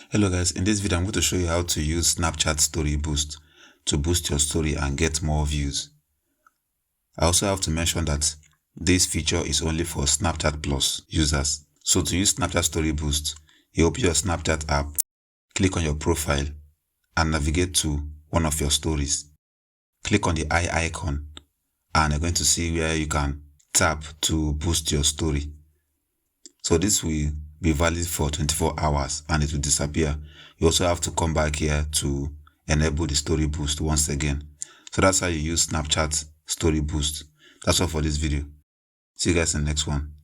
Hello guys, in this video I'm going to show you how to use Snapchat Story Boost to boost your story and get more views. I also have to mention that this feature is only for Snapchat Plus users. So to use Snapchat Story Boost, you open your Snapchat app, click on your profile and navigate to one of your stories. Click on the eye icon and you're going to see where you can tap to boost your story. So this will be valid for 24 hours and it will disappear. You also have to come back here to enable the story boost once again. So that's how you use Snapchat Story Boost. That's all for this video. See you guys in the next one.